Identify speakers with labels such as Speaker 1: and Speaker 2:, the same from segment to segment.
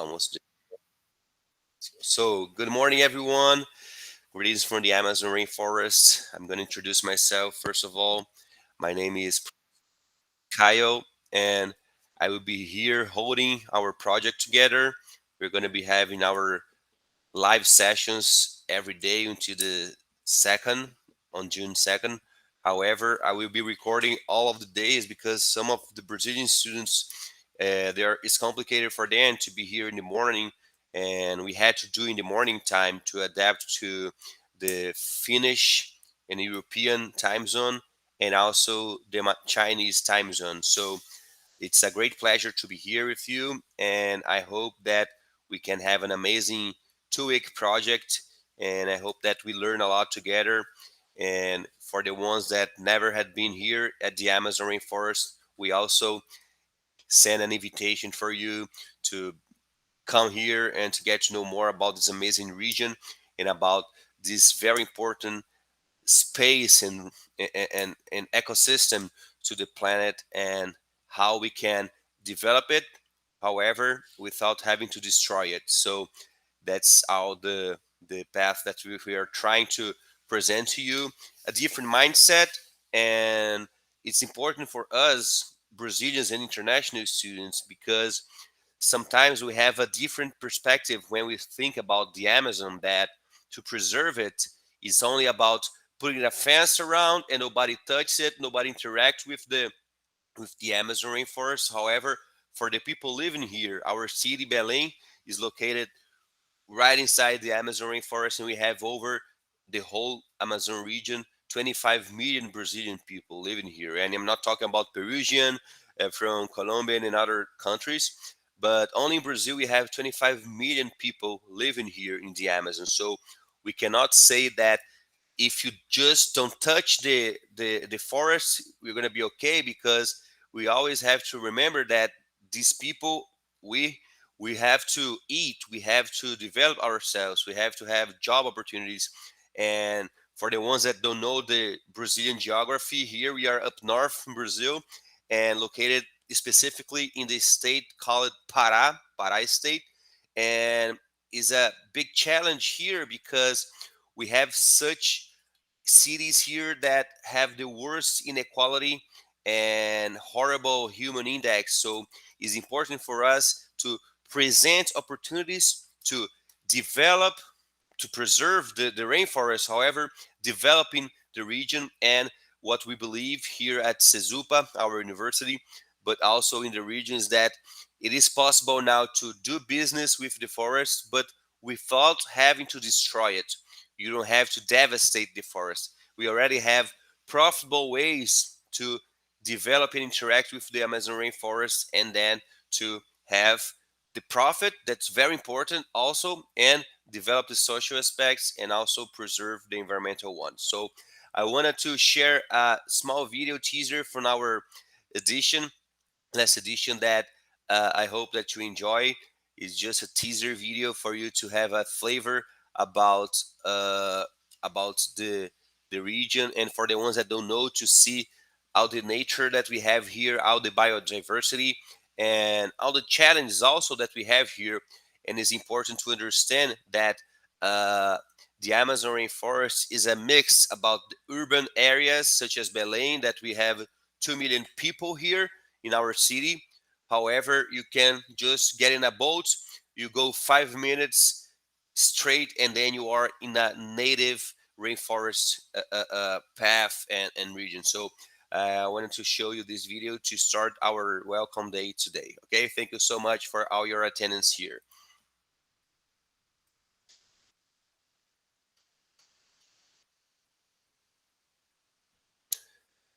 Speaker 1: almost. So, good morning, everyone. Greetings from the Amazon rainforest. I'm going to introduce myself first of all. My name is Kyle, and I will be here holding our project together. We're going to be having our live sessions every day until the 2nd, on June 2nd. However, I will be recording all of the days because some of the Brazilian students, it's complicated for them to be here in the morning, and we had to do in the morning time to adapt to the Finnish and European time zone and also the Chinese time zone. So it's a great pleasure to be here with you, and I hope that we can have an amazing 2 week project. And I hope that we learn a lot together. And for the ones that never had been here at the Amazon rainforest, we also send an invitation for you to come here and to get to know more about this amazing region and about this very important space and ecosystem to the planet, and how we can develop it, however, without having to destroy it. So that's how the path that we are trying to present to you, a different mindset. And it's important for us Brazilians and international students because sometimes we have a different perspective when we think about the Amazon, that to preserve it is only about putting a fence around and nobody touches it, nobody interacts with the Amazon rainforest. However, for the people living here, our city Belém is located right inside the Amazon rainforest, and we have over the whole Amazon region 25 million Brazilian people living here. And I'm not talking about Peruvian from Colombia and other countries, but only in Brazil we have 25 million people living here in the Amazon. So we cannot say that if you just don't touch the forest, we're going to be okay, because we always have to remember that these people, we we have to eat, we have to develop ourselves, we have to have job opportunities. And for the ones that don't know the Brazilian geography, here we are up north in Brazil and located specifically in the state called Pará state. And is a big challenge here because we have such cities here that have the worst inequality and horrible human index. So it's important for us to present opportunities to develop, to preserve the rainforest, however, developing the region. And what we believe here at Cesupa, our university, but also in the regions, that it is possible now to do business with the forest, but without having to destroy it. You don't have to devastate the forest. We already have profitable ways to develop and interact with the Amazon rainforest, and then to have the profit, that's very important also, and develop the social aspects and also preserve the environmental ones. So I wanted to share a small video teaser from our edition, last edition, that I hope that you enjoy. It's just a teaser video for you to have a flavor about uh, about the region, and for the ones that don't know, to see all the nature that we have here, all the biodiversity, and all the challenges also that we have here. And it's important to understand that uh, the Amazon rainforest is a mix about the urban areas such as Belém, that we have 2 million people here in our city. However, you can just get in a boat, you go 5 minutes straight, and then you are in a native rainforest path and region. So I wanted to show you this video to start our welcome day today. Okay, thank you so much for all your attendance here.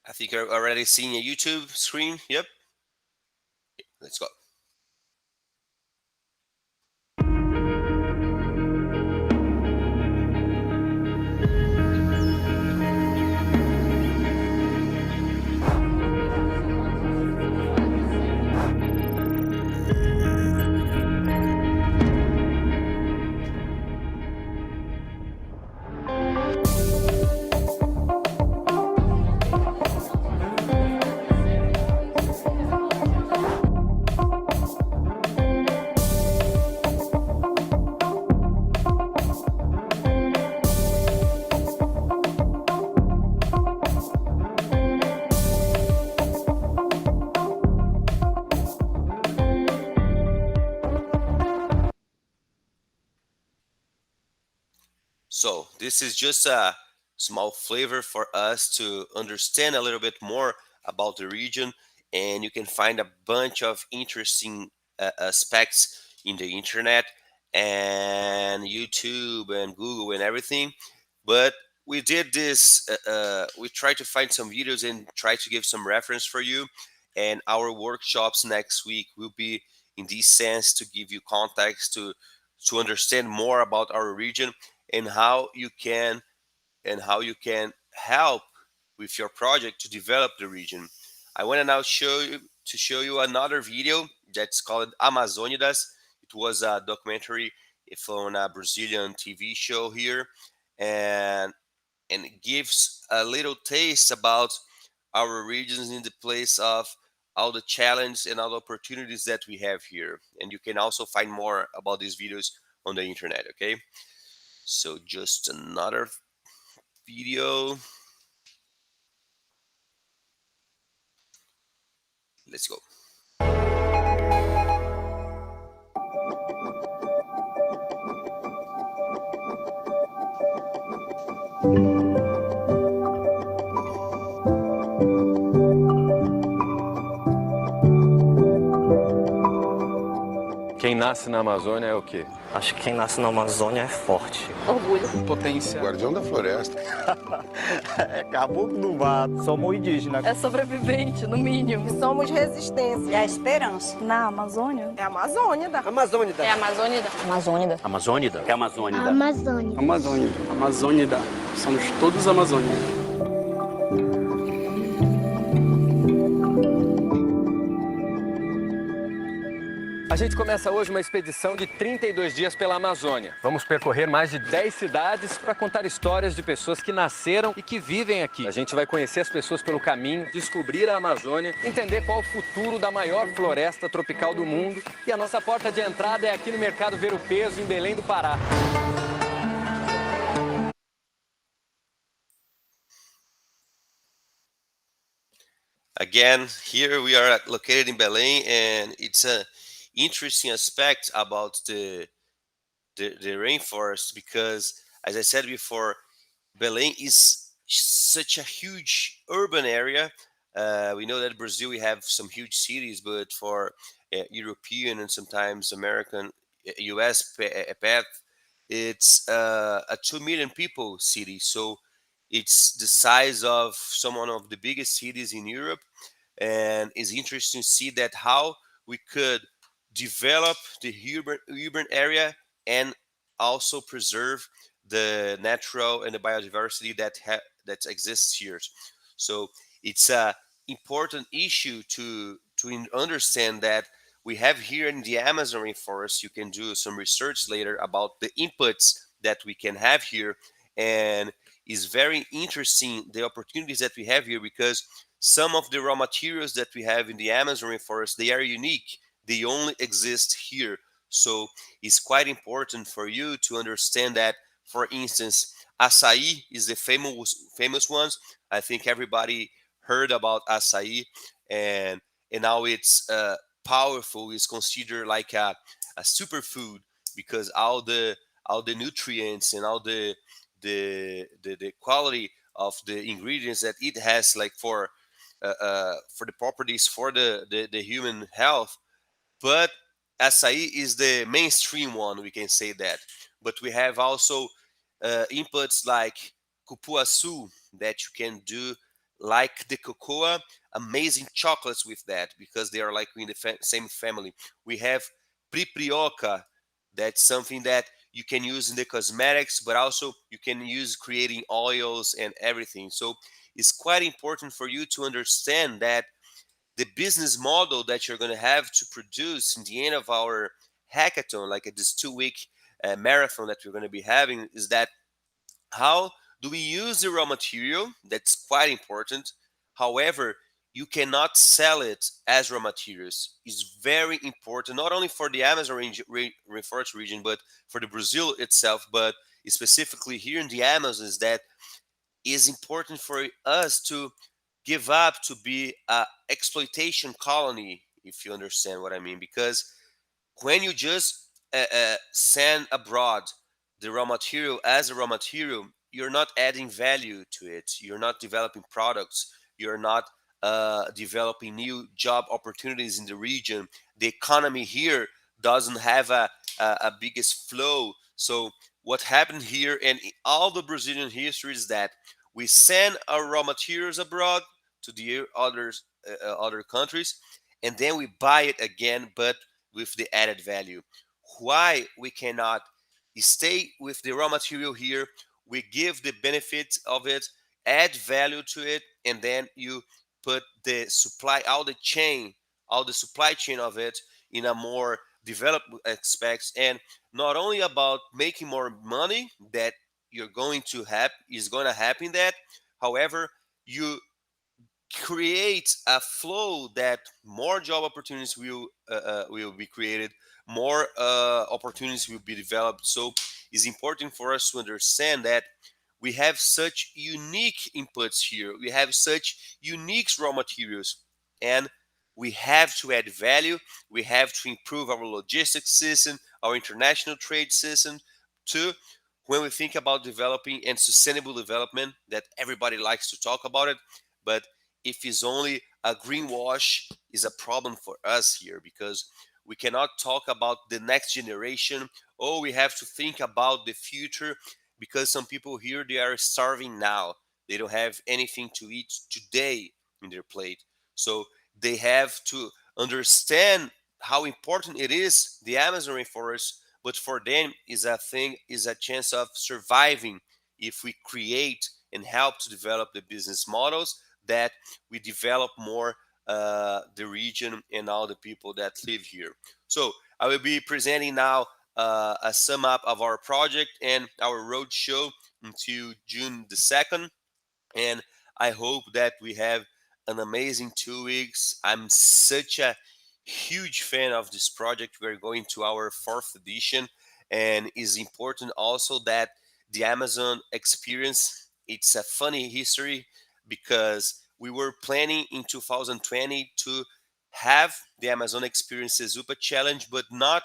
Speaker 1: I think you're already seeing a YouTube screen. Yep, let's go. So this is just a small flavor for us to understand a little bit more about the region, and you can find a bunch of interesting aspects in the internet and YouTube and Google and everything. But we did this. We tried to find some videos and try to give some reference for you. And our workshops next week will be in this sense to give you context to understand more about our region and how you can help with your project to develop the region. I want to now show you another video that's called Amazônidas. It was a documentary from a Brazilian TV show here, and it gives a little taste about our regions in the place of all the challenge and all the opportunities that we have here. And you can also find more about these videos on the internet. Okay, so just another video. Let's go.
Speaker 2: Quem nasce na Amazônia é o quê?
Speaker 3: Acho que quem nasce na Amazônia é forte.
Speaker 4: Orgulho.
Speaker 5: Potência. Guardião da floresta.
Speaker 3: É caboclo do mato. Somos indígenas.
Speaker 4: É sobrevivente, no mínimo.
Speaker 6: Somos resistência.
Speaker 7: É a esperança.
Speaker 4: Na Amazônia?
Speaker 6: É a Amazônia.
Speaker 7: Amazônida.
Speaker 4: É a Amazônida.
Speaker 7: Amazônida.
Speaker 3: Amazônida. É Amazônida.
Speaker 8: Amazônia.
Speaker 9: Amazônia. Amazônida. Somos todos Amazônia.
Speaker 2: A gente começa hoje uma expedição de 32 dias pela Amazônia. Vamos percorrer mais de 10 cidades para contar histórias de pessoas que nasceram e que vivem aqui. A gente vai conhecer as pessoas pelo caminho, descobrir a Amazônia, entender qual o futuro da maior floresta tropical do mundo. E a nossa porta de entrada é aqui no Mercado Ver o Peso, em Belém do Pará.
Speaker 1: Again, here we are located in Belém, and it's a interesting aspect about the rainforest because, as I said before, Belém is such a huge urban area. We know that Brazil we have some huge cities, but for European and sometimes American, U.S. path, it's a 2 million people city. So it's the size of some one of the biggest cities in Europe, and it's interesting to see that how we could develop the urban area and also preserve the natural and the biodiversity that exists here. So it's a important issue to understand that we have here in the Amazon rainforest. You can do some research later about the inputs that we can have here, and it's very interesting the opportunities that we have here because some of the raw materials that we have in the Amazon rainforest, they are unique. They only exist here. So it's quite important for you to understand that, for instance, açaí is the famous ones. I think everybody heard about açaí, and now it's powerful. It's considered like a superfood because all the nutrients and all the quality of the ingredients that it has, like for the properties for the human health. But açaí is the mainstream one, we can say that. But we have also inputs like cupuaçu that you can do like the cocoa, amazing chocolates with that because they are like in the same family. We have priprioca, that's something that you can use in the cosmetics, but also you can use creating oils and everything. So it's quite important for you to understand that the business model that you're going to have to produce in the end of our hackathon, like at this 2 week marathon that we're going to be having, is that how do we use the raw material? That's quite important. However, you cannot sell it as raw materials. It's very important, not only for the Amazon rainforest region, but for the Brazil itself, but specifically here in the Amazons, that is important for us to give up to be a exploitation colony, if you understand what I mean. Because when you just send abroad the raw material as a raw material, you're not adding value to it. You're not developing products. You're not developing new job opportunities in the region. The economy here doesn't have a biggest flow. So what happened here and in all the Brazilian history is that we send our raw materials abroad to the other countries, and then we buy it again, but with the added value. Why we cannot stay with the raw material here? We give the benefits of it, add value to it, and then you put the supply, all the supply chain of it in a more developed aspects, and not only about making more money that you're going to have is going to happen that, however, you create a flow that more job opportunities will be created, more opportunities will be developed. So it's important for us to understand that we have such unique inputs here, we have such unique raw materials, and we have to add value. We have to improve our logistics system, our international trade system, to when we think about developing and sustainable development that everybody likes to talk about it, but if it's only a greenwash is a problem for us here, because we cannot talk about the next generation. Oh, we have to think about the future, because some people here, they are starving now. They don't have anything to eat today in their plate. So they have to understand how important it is, the Amazon rainforest, but for them is a thing, is a chance of surviving if we create and help to develop the business models that we develop more the region and all the people that live here. So I will be presenting now a sum up of our project and our road show until June the 2nd. And I hope that we have an amazing 2 weeks. I'm such a huge fan of this project. We're going to our fourth edition, and it's important also that the Amazon experience. It's a funny history because we were planning in 2020 to have the Amazon Experience Cesupa Challenge, but not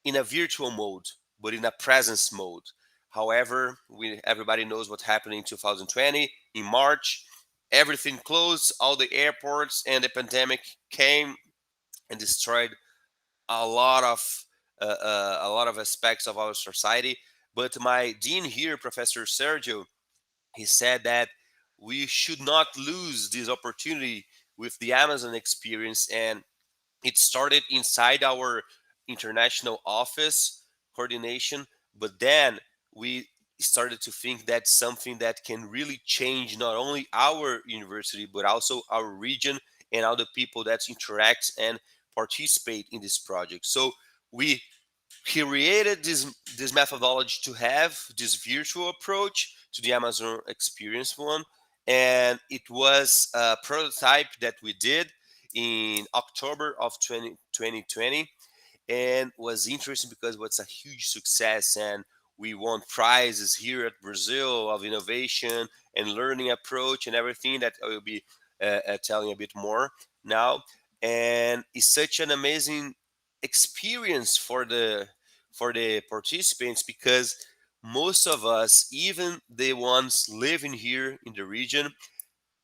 Speaker 1: in a virtual mode, but in a presence mode. However, everybody knows what happened in 2020 in March. Everything closed, all the airports, and the pandemic came and destroyed a lot of aspects of our society. But my dean here, Professor Sergio, he said that we should not lose this opportunity with the Amazon experience, and it started inside our international office coordination, but then we started to think that's something that can really change not only our university but also our region and all the people that interact and participate in this project. So we created this methodology to have this virtual approach to the Amazon experience one, and it was a prototype that we did in October of 2020, and was interesting because it was a huge success, and we won prizes here at Brazil of innovation and learning approach and everything that I will be telling a bit more now. And it's such an amazing experience for the participants, because most of us, even the ones living here in the region,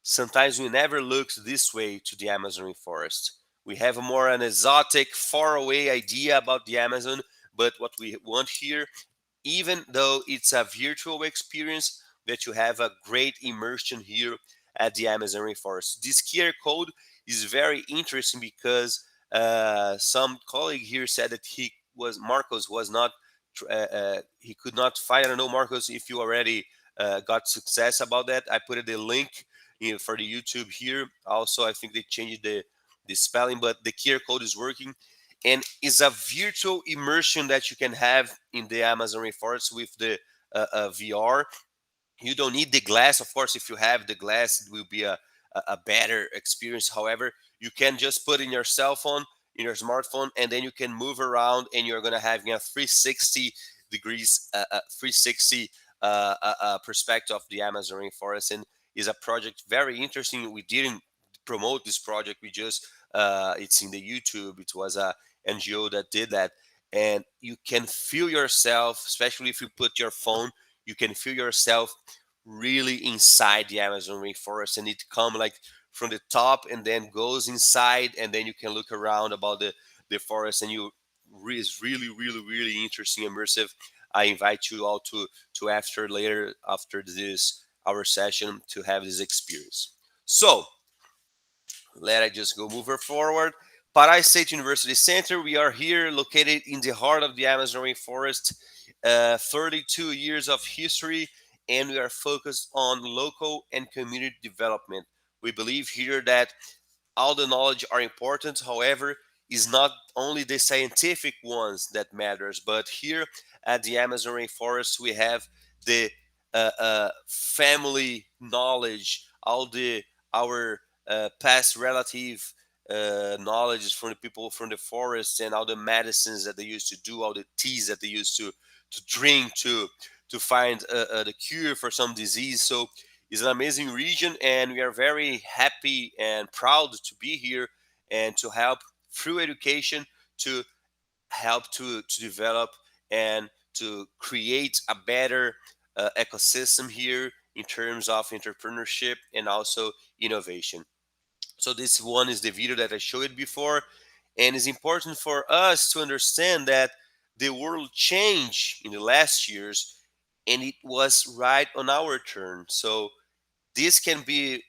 Speaker 1: sometimes we never looked this way to the Amazon forest. We have a more an exotic, faraway idea about the Amazon, but what we want here, even though it's a virtual experience, that you have a great immersion here at the Amazon rainforest. This QR code is very interesting because some colleague here said that Marcos was not he could not find. I don't know, Marcos, if you already got success about that. I put the link for the YouTube here. Also, I think they changed the spelling, but the QR code is working, and is a virtual immersion that you can have in the Amazon rainforest with the VR. You don't need the glass, of course. If you have the glass, it will be a better experience. However, you can just put in your cell phone, in your smartphone, and then you can move around, and you're going to have a 360 degrees 360 perspective of the Amazon rainforest. And is a project very interesting. We didn't promote this project, we just it's in the YouTube. It was a NGO that did that, and you can feel yourself, especially if you put your phone, you can feel yourself really inside the Amazon rainforest, and it come like from the top and then goes inside, and then you can look around about the forest, and it's really really really interesting, immersive. I invite you all to after later after this our session to have this experience. So let I just go move her forward. Parai State University Center. We are here located in the heart of the Amazon rainforest. 32 years of history, and we are focused on local and community development. We believe here that all the knowledge are important. However, is not only the scientific ones that matters, but here at the Amazon rainforest we have the family knowledge, all the our past relative knowledge from the people from the forest, and all the medicines that they used to do, all the teas that they used to drink to find the cure for some disease. So it's an amazing region, and we are very happy and proud to be here and to help through education to help to develop and to create a better ecosystem here in terms of entrepreneurship and also innovation. So this one is the video that I showed before, and it's important for us to understand that the world changed in the last years, and it was right on our turn. So this can be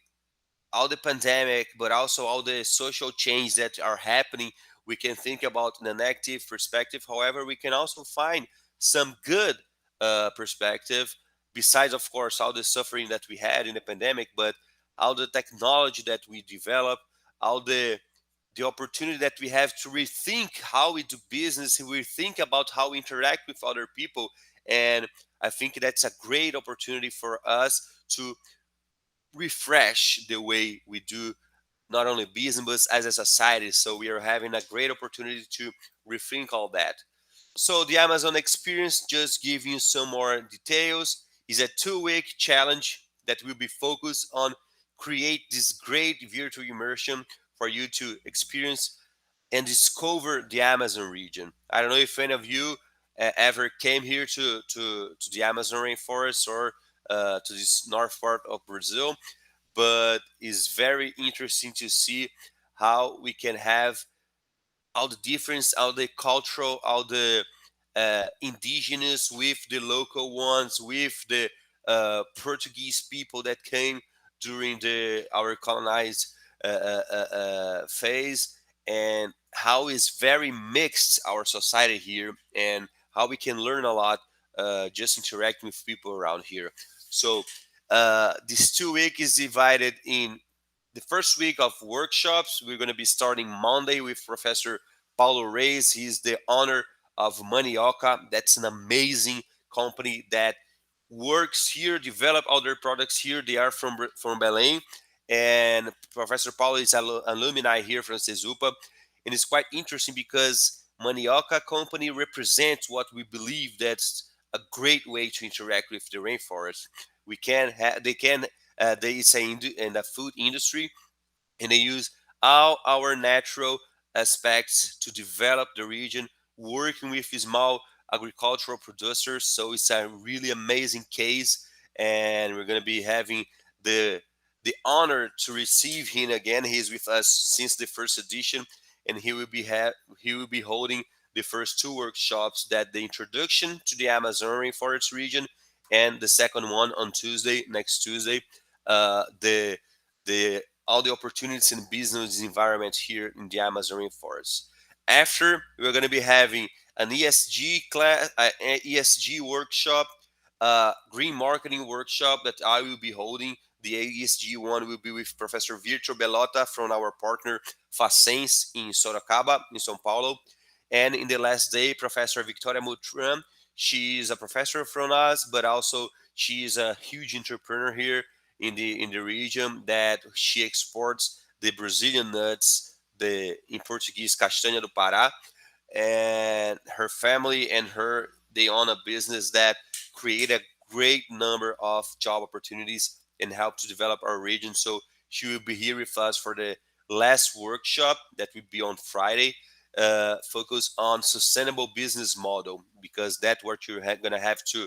Speaker 1: all the pandemic, but also all the social change that are happening. We can think about in a negative perspective. However, we can also find some good perspective, besides, of course, all the suffering that we had in the pandemic, but all the technology that we develop, all the opportunity that we have to rethink how we do business, we think about how we interact with other people. And I think that's a great opportunity for us to refresh the way we do not only business but as a society. So we are having a great opportunity to rethink all that. So the Amazon experience, just giving you some more details, is a 2 week challenge that will be focused on create this great virtual immersion for you to experience and discover the Amazon region. I don't know if any of you ever came here to the Amazon rainforest or to this north part of Brazil, but it's very interesting to see how we can have all the difference, all the cultural, all the indigenous with the local ones, with the Portuguese people that came during the our colonized phase, and how is very mixed our society here, and how we can learn a lot just interacting with people around here. So this 2 week is divided in the first week of workshops. We're going to be starting Monday with Professor Paulo Reis. He's the owner of Manioca. That's an amazing company that works here, develop all their products here. They are from Belém, and Professor Paulo is alumni here from Cesupa, and it's quite interesting because Manioca company represents what we believe that's a great way to interact with the rainforest. We can have they can they say in the food industry, and they use all our natural aspects to develop the region, working with small agricultural producers. So it's a really amazing case, and we're going to be having the the honor to receive him again. He's with us since the first edition, and he will be holding the first two workshops, that the introduction to the Amazon rainforest region, and the second one on Tuesday, next Tuesday, the all the opportunities in business environment here in the Amazon rainforest. After, we're going to be having an ESG class, ESG workshop, green marketing workshop that I will be holding. The ESG one will be with Professor Virtual Belota from our partner Facens in Sorocaba, in São Paulo. And in the last day, Professor Victoria Mutram. She is a professor from us, but also she is a huge entrepreneur here in the region, that she exports the Brazilian nuts, the in Portuguese castanha do Pará, and her family and her, they own a business that create a great number of job opportunities and help to develop our region. So she will be here with us for the last workshop that will be on Friday. focus on sustainable business model, because that's what you're going to have to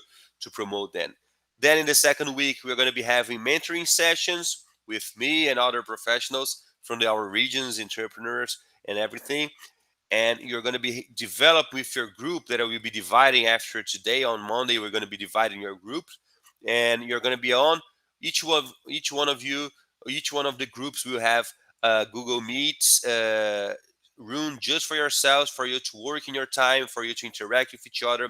Speaker 1: promote then. Then in the second week, we're going to be having mentoring sessions with me and other professionals from our regions, entrepreneurs, and everything. And you're going to be develop with your group that I will be dividing after today. On Monday, we're going to be dividing your groups, and you're going to be on each one of you, each one of the groups will have Google Meets room just for yourselves, for you to work in your time, for you to interact with each other,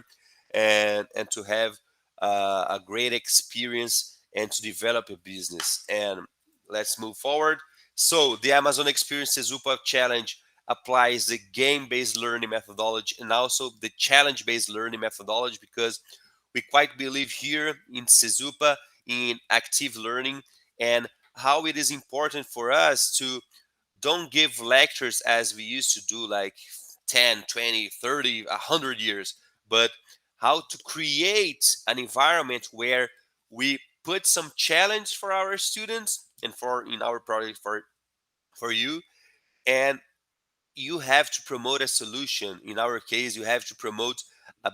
Speaker 1: and to have a great experience and to develop a business. And let's move forward. So the Amazon Experience Cesupa Challenge applies the game-based learning methodology and also the challenge-based learning methodology, because we quite believe here in Cesupa in active learning, and how it is important for us to don't give lectures as we used to do like 10, 20, 30, 100 years, but how to create an environment where we put some challenge for our students and for in our project for you, and you have to promote a solution. In our case, you have to promote a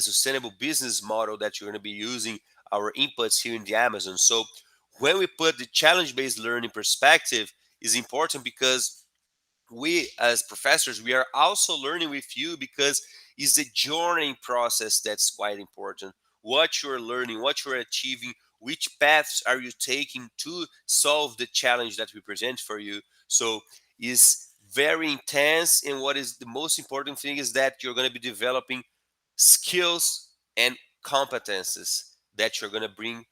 Speaker 1: sustainable business model that you're going to be using our inputs here in the Amazon. So when we put the challenge-based learning perspective is important, because we as professors, we are also learning with you, because it's the journey process that's quite important. What you're learning, what you're achieving, which paths are you taking to solve the challenge that we present for you. So is very intense, and what is the most important thing is that you're going to be developing skills and competences that you're going to bring,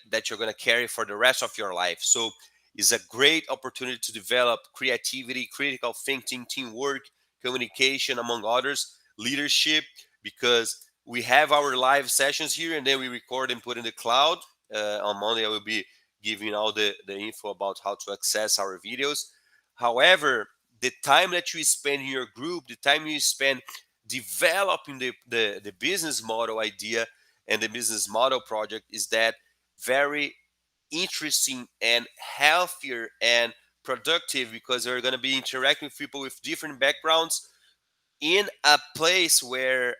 Speaker 1: that you're going to carry for the rest of your life. So it's a great opportunity to develop creativity, critical thinking, teamwork, communication, among others, leadership, because we have our live sessions here and then we record and put in the cloud. On Monday, I will be giving all the info about how to access our videos. However, the time that you spend in your group, the time you spend developing the business model idea and the business model project, is that very interesting and healthier and productive, because they're going to be interacting with people with different backgrounds in a place where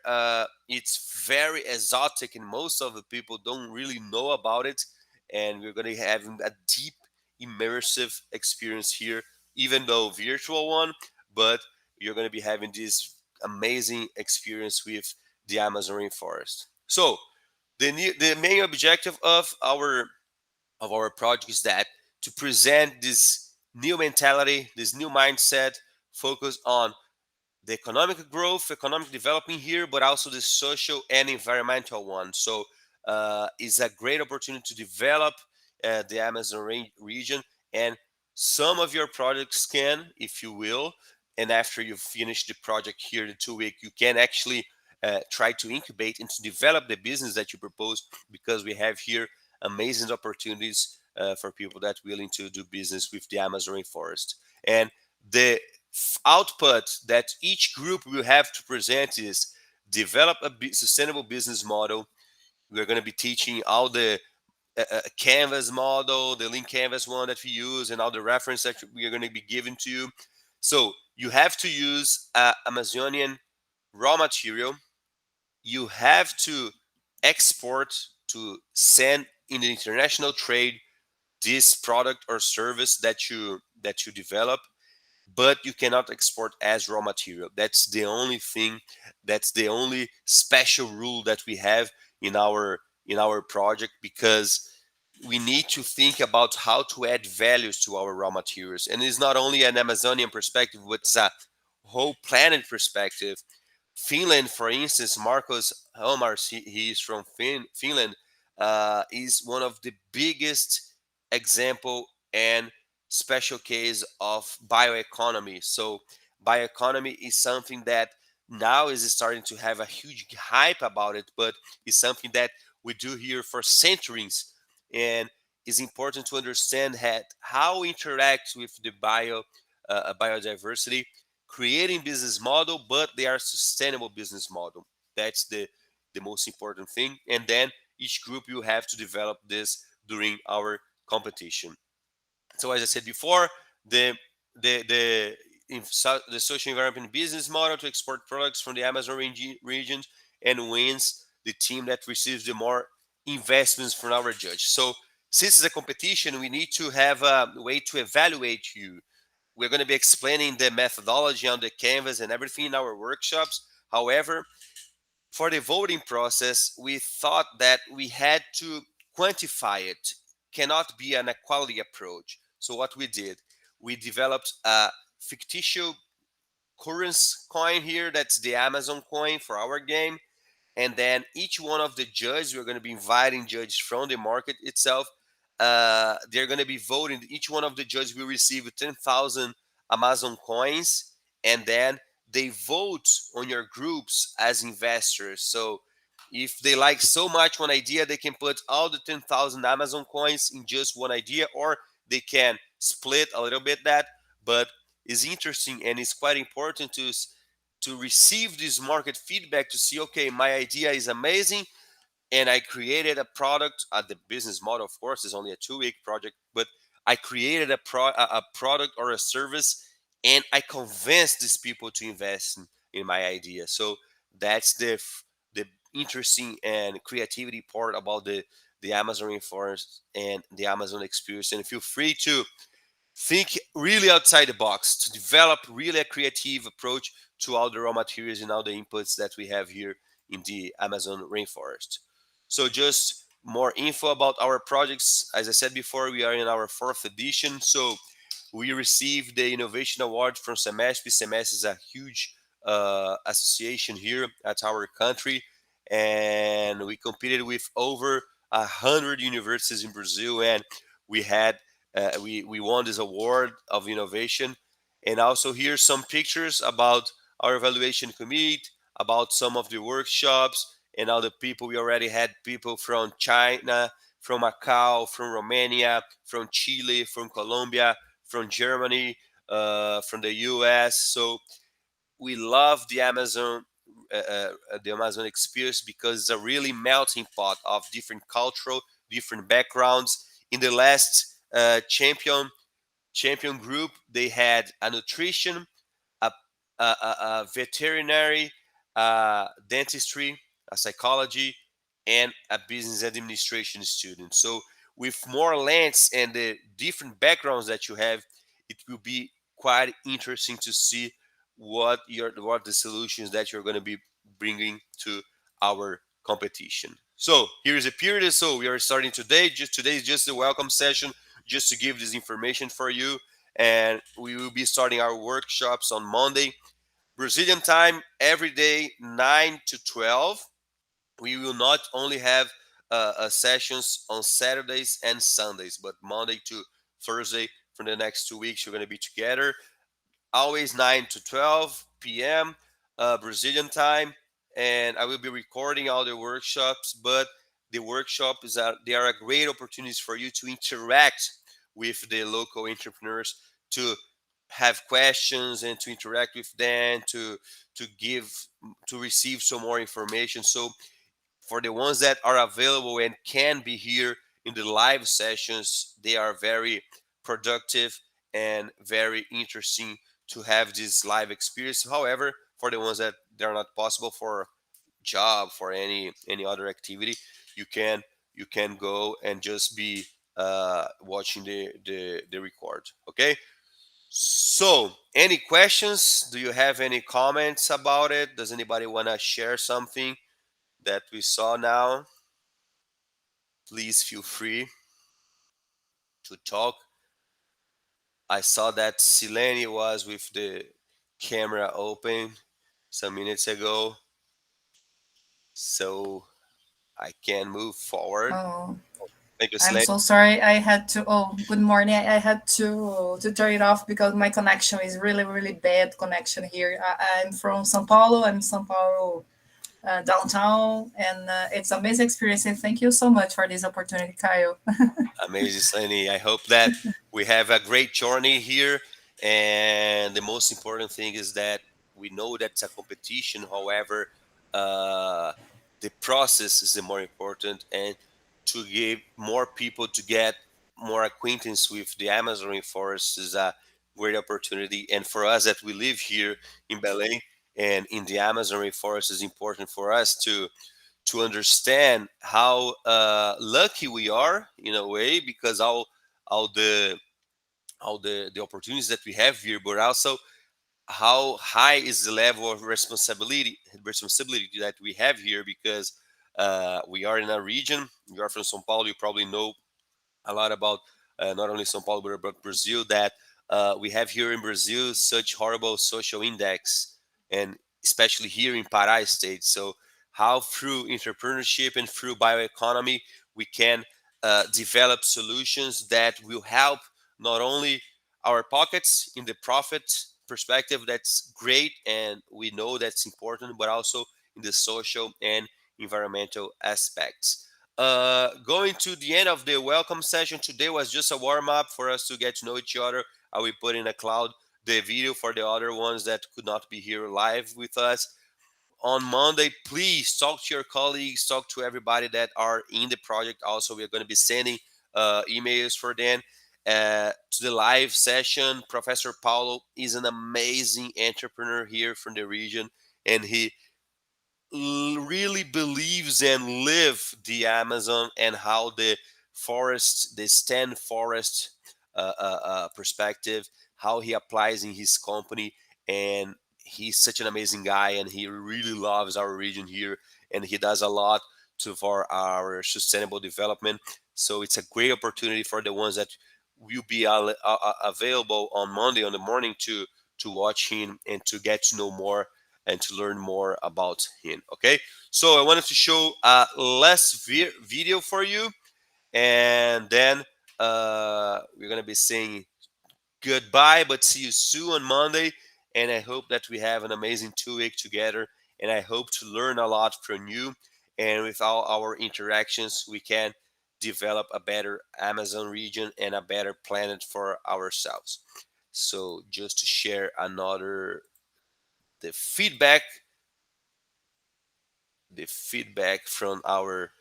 Speaker 1: it's very exotic and most of the people don't really know about it. And we're going to have a deep immersive experience here, even though virtual one, but you're going to be having this amazing experience with the Amazon rainforest. So the main objective of our project is that to present this new mentality, this new mindset, focus on the economic growth, economic development here, but also the social and environmental one. So it's a great opportunity to develop the Amazon region, and some of your projects can, if you will, and after you finish the project here, the 2 week, you can actually try to incubate and to develop the business that you propose, because we have here amazing opportunities for people that willing to do business with the Amazon rainforest. And the output that each group will have to present is develop a sustainable business model. We're going to be teaching all the canvas model, the link canvas one that we use, and all the reference that we are going to be giving to you. So you have to use Amazonian raw material. You have to export, to send in the international trade this product or service that you develop, but you cannot export as raw material. That's the only thing, that's the only special rule that we have in our project, because we need to think about how to add values to our raw materials. And it's not only an Amazonian perspective, but it's a whole planet perspective. Finland, for instance, Marcos Helmars, he is from Finland, is one of the biggest example and special case of bioeconomy. So bioeconomy is something that now is starting to have a huge hype about it, but it's something that we do here for centuries, and it's important to understand how interact with the biodiversity, creating business model, but they are sustainable business model. That's the most important thing. And then each group you have to develop this during our competition. So as I said before, the the social environment business model to export products from the Amazon region and wins the team that receives the more investments from our judge. So since it's a competition, we need to have a way to evaluate you. We're going to be explaining the methodology on the canvas and everything in our workshops. However, for the voting process, we thought that we had to quantify it. Cannot be an equality approach. So what we did, we developed a fictitious currency coin here. That's the Amazon coin for our game. And then each one of the judges, we're going to be inviting judges from the market itself. They're going to be voting. Each one of the judges will receive 10,000 Amazon coins, and then they vote on your groups as investors. So if they like so much one idea, they can put all the 10,000 Amazon coins in just one idea, or they can split a little bit that. But it's interesting and it's quite important to receive this market feedback to see, okay, my idea is amazing, and I created a product. The business model, of course, is only a 2 week project, but I created a product or a service, and I convinced these people to invest in my idea. So that's the interesting and creativity part about the Amazon Rainforest and the Amazon experience. And feel free to think really outside the box to develop really a creative approach to all the raw materials and all the inputs that we have here in the Amazon rainforest. So just more info about our projects. As I said before, we are in our 4th edition. So we received the Innovation Award from Semesp. Semesp is a huge association here at our country. And we competed with over 100 universities in Brazil. And we had we won this award of innovation. And also here some pictures about our evaluation committee, about some of the workshops and all the people. We already had people from China, from Macau, from Romania, from Chile, from Colombia, from Germany, from the US. So we love the Amazon experience because it's a really melting pot of different cultural, different backgrounds. In the last champion group, they had a nutrition, a, a veterinary, dentistry, a psychology, and a business administration student. So with more lengths and the different backgrounds that you have, it will be quite interesting to see what the solutions that you're going to be bringing to our competition. So here's a period. So we are starting today. Just today is just a welcome session, just to give this information for you. And we will be starting our workshops on Monday, Brazilian time, every day, 9 to 12. We will not only have sessions on Saturdays and Sundays, but Monday to Thursday for the next 2 weeks, we're going to be together always 9 to 12 p.m. Brazilian time, and I will be recording all the workshops. But the workshop is they are a great opportunities for you to interact with the local entrepreneurs, to have questions and to interact with them, to give to receive some more information. So for the ones that are available and can be here in the live sessions, they are very productive and very interesting to have this live experience. However, for the ones that they're not possible for job, for any other activity, you can you can go and just be watching the record. Okay. So, any questions? Do you have any comments about it? Does anybody want to share something that we saw now? Please feel free to talk. I saw that Sileni was with the camera open some minutes ago, so I can move forward.
Speaker 7: Oh,
Speaker 1: Thank you,
Speaker 7: I'm
Speaker 1: Sileni.
Speaker 7: so sorry. I had to. Oh, good morning. I had to turn it off because my connection is really really bad connection here. I'm from São Paulo. I'm São Paulo downtown, and it's amazing experience. And thank you so much for this opportunity, Kyle.
Speaker 1: Amazing, Sileni. I hope that we have a great journey here. And the most important thing is that we know that it's a competition. However, uh, the process is the more important, and to give more people to get more acquaintance with the Amazon rainforest is a great opportunity. And for us that we live here in Belém and in the Amazon rainforest, is important for us to understand how lucky we are in a way, because all the opportunities that we have here, but also how high is the level of responsibility that we have here, because we are in a region. You are from São Paulo, you probably know a lot about not only São Paulo but about Brazil, that we have here in Brazil such horrible social index, and especially here in Pará state. So how through entrepreneurship and through bioeconomy we can develop solutions that will help not only our pockets in the profit perspective, that's great and we know that's important, but also in the social and environmental aspects. Going to the end of the welcome session today was just a warm up for us to get to know each other. I will put in a cloud the video for the other ones that could not be here live with us. On Monday, please talk to your colleagues, talk to everybody that are in the project. Also, we are going to be sending emails for them to the live session. Professor Paulo is an amazing entrepreneur here from the region, and he really believes and live the Amazon and how the forest, the stand forest perspective, how he applies in his company. And he's such an amazing guy, and he really loves our region here, and he does a lot for our sustainable development. So it's a great opportunity for the ones that will be available on Monday on the morning to watch him and to get to know more and to learn more about him. Okay, so I wanted to show a last video for you, and then we're gonna be saying goodbye, but see you soon on Monday. And I hope that we have an amazing 2 week together, and I hope to learn a lot from you. And with all our interactions, we can develop a better Amazon region and a better planet for ourselves. So just to share another the feedback the feedback from our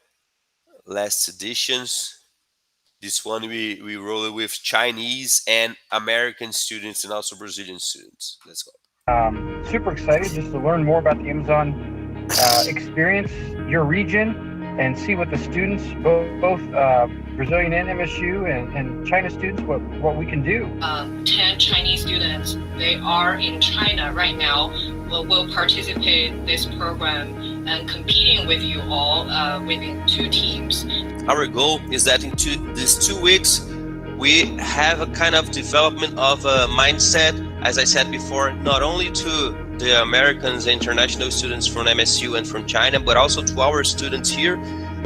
Speaker 1: last editions. This one we roll it with Chinese and American students and also Brazilian students. Let's go.
Speaker 8: Super excited just to learn more about the Amazon experience, your region, and see what the students, both Brazilian and MSU and China students, what we can do.
Speaker 10: 10 Chinese students, they are in China right now, will participate in this program and competing with you all within 2 teams.
Speaker 1: Our goal is that in these 2 weeks, we have a kind of development of a mindset, as I said before, not only to the Americans and international students from MSU and from China, but also to our students here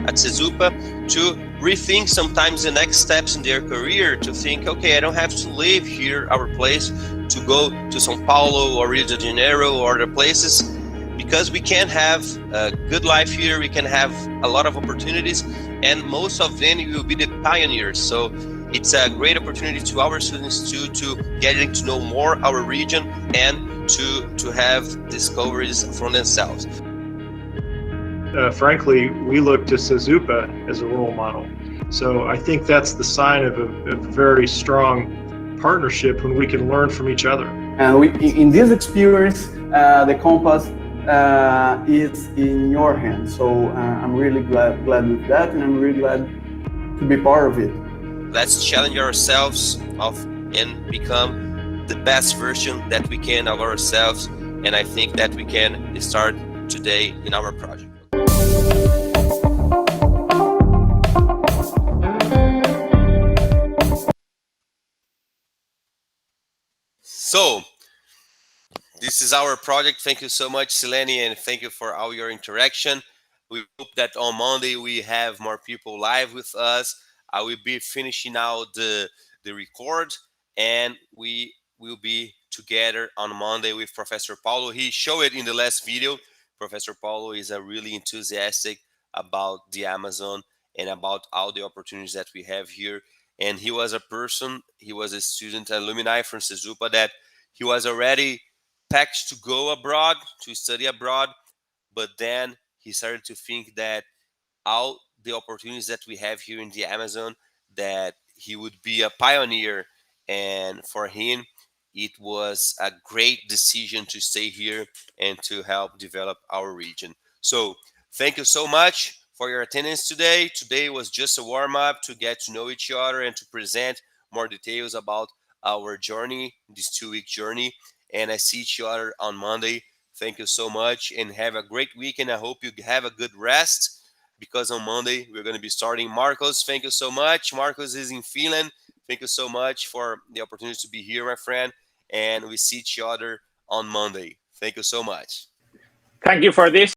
Speaker 1: at Cesupa, to rethink sometimes the next steps in their career, to think, okay, I don't have to leave here, our place, to go to São Paulo or Rio de Janeiro or other places, because we can have a good life here, we can have a lot of opportunities, and most of them will be the pioneers. So it's a great opportunity to our students to getting to know more our region and to have discoveries from themselves.
Speaker 11: Frankly, we look to Cesupa as a role model. So I think that's the sign of a very strong partnership when we can learn from each other.
Speaker 9: In this experience, the compass is in your hands. So I'm really glad with that, and I'm really glad to be part of it.
Speaker 1: Let's challenge ourselves and become the best version that we can of ourselves. And I think that we can start today in our project. So this is our project. Thank you so much, Sileni, and thank you for all your interaction. We hope that on Monday we have more people live with us. I will be finishing now the record, and we will be together on Monday with Professor Paulo. He showed it in the last video. Professor Paulo is a really enthusiastic about the Amazon and about all the opportunities that we have here. And he was a student alumni from Cesupa that he was already packed to go abroad, to study abroad, but then he started to think that all the opportunities that we have here in the Amazon, that he would be a pioneer. And for him, it was a great decision to stay here and to help develop our region. So thank you so much for your attendance today. Today was just a warm up to get to know each other and to present more details about our journey, this 2 week journey. And I see each other on Monday. Thank you so much and have a great weekend. I hope you have a good rest because on Monday we're going to be starting. Marcos, thank you so much. Marcos is in Finland. Thank you so much for the opportunity to be here, my friend. And we see each other on Monday. Thank you so much.
Speaker 12: Thank you for this.